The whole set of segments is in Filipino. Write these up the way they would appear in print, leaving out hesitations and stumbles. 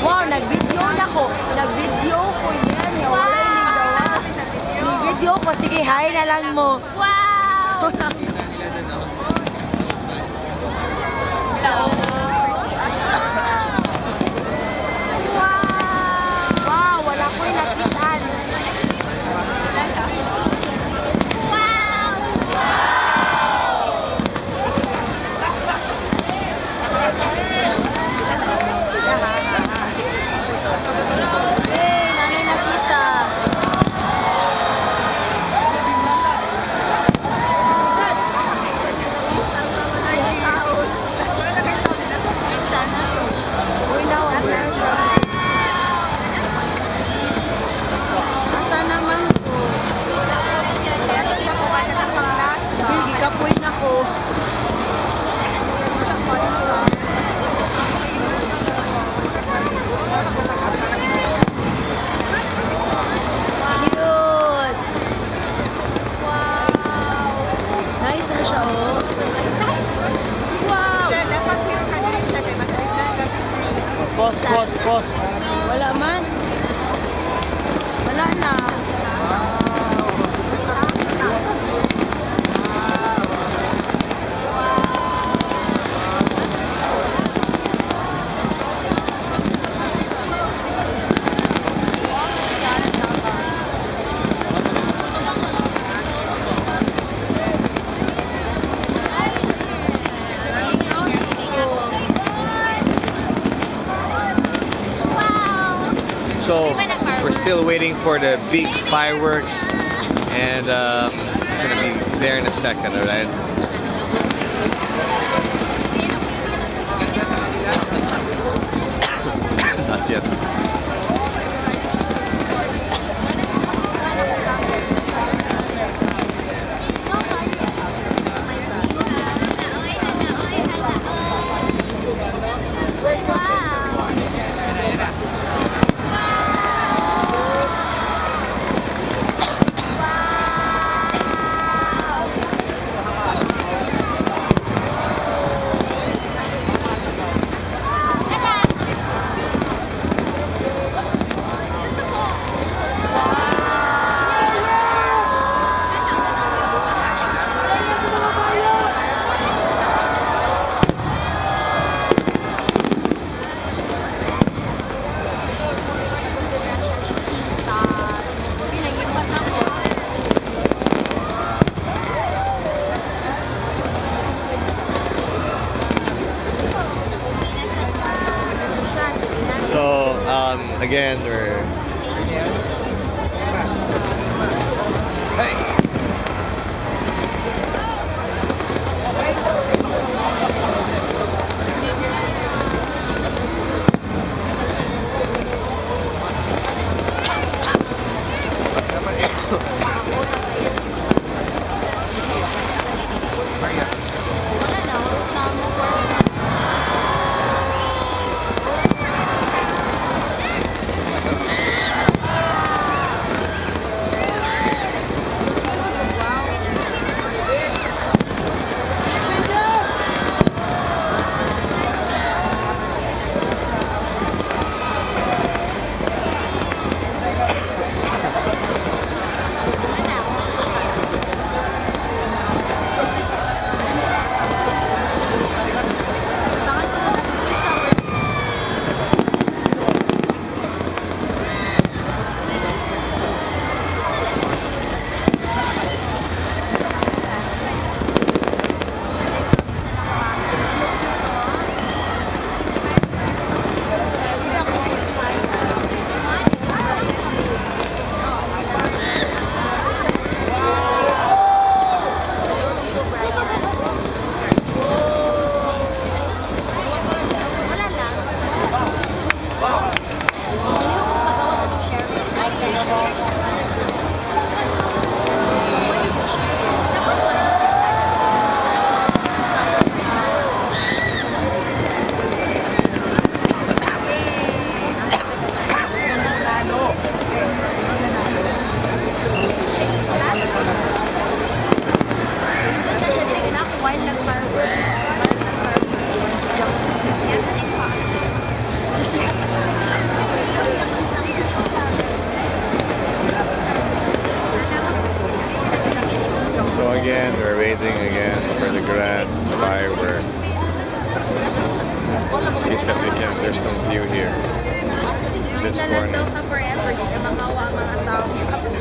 Wow, nag-video na ko. Nag-video ko yan. Wala yung gawas. Nag-video ko. Sige, hi na lang mo. Wow! Wow, wala ko yung nakitaan. Hey, nanay nakita. Uy, nawala siya. Asa naman ko? Bilgi kapoy na ko. Cute! Nice na siya, oh. Pause. Wala man. Wala na. So we're still waiting for the big fireworks, and it's gonna be there in a second, alright? Not yet. So again, we're hey. So again, we're waiting again for the grand firework. Seems that we can. There's no view here. This corner. forever, di na makawa ang mga tao sa kabin.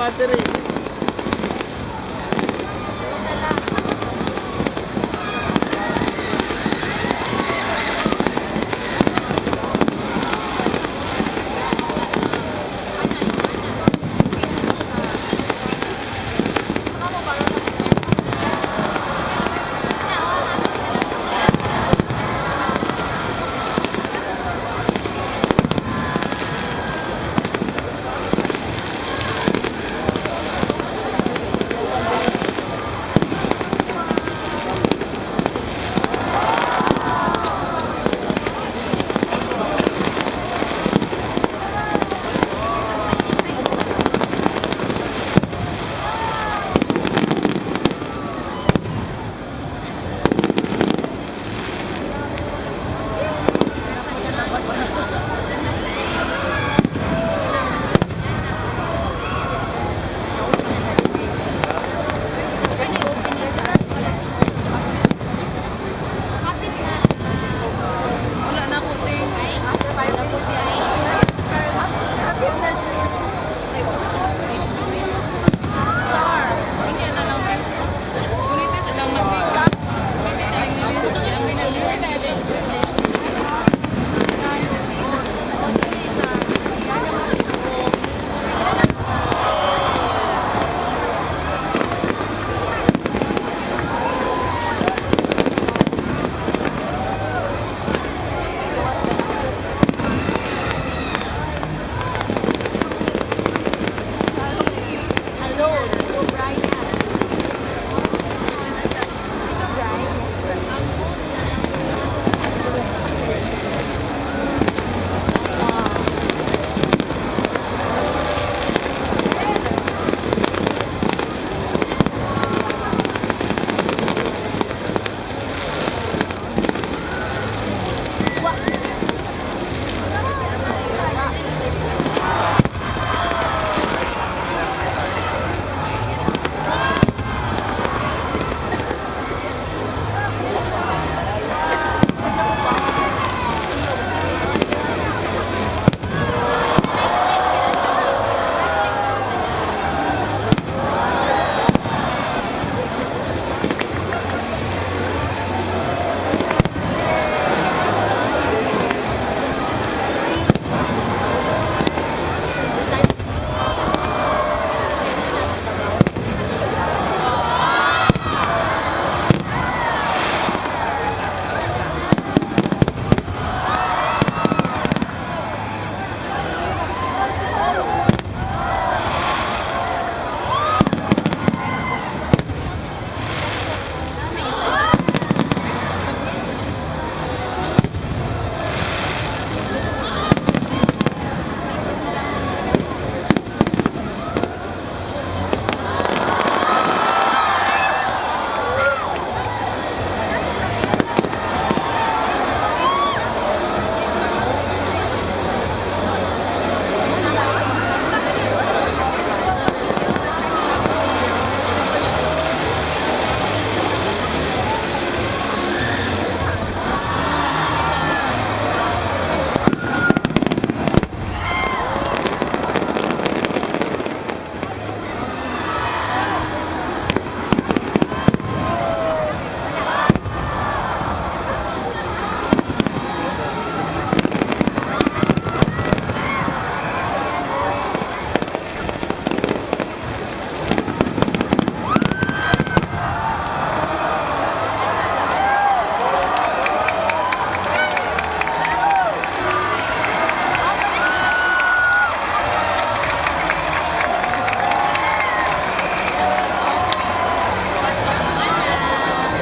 battery. Isa lang. Wala na ko, ting. Star. Hindi na lang, ting. Kunito silang mag-makeup. Kunito silang nilito. Yamin na sila. Hello, Tito Brian. Tito Brian.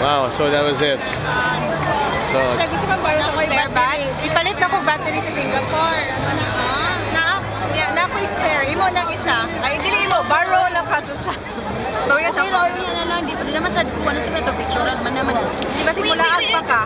Wow, so that was it. So, Sa gusto ka para sa ko'y battery. Ipalit na ko battery sa Singapore. Na ako spare. Imo nang isa. Ay, dili mo. Borrow na kasusa. So, yun Pero ako. yun na lang, di naman sa kuha na sila ito, picture man naman. Di ba simula pa ka?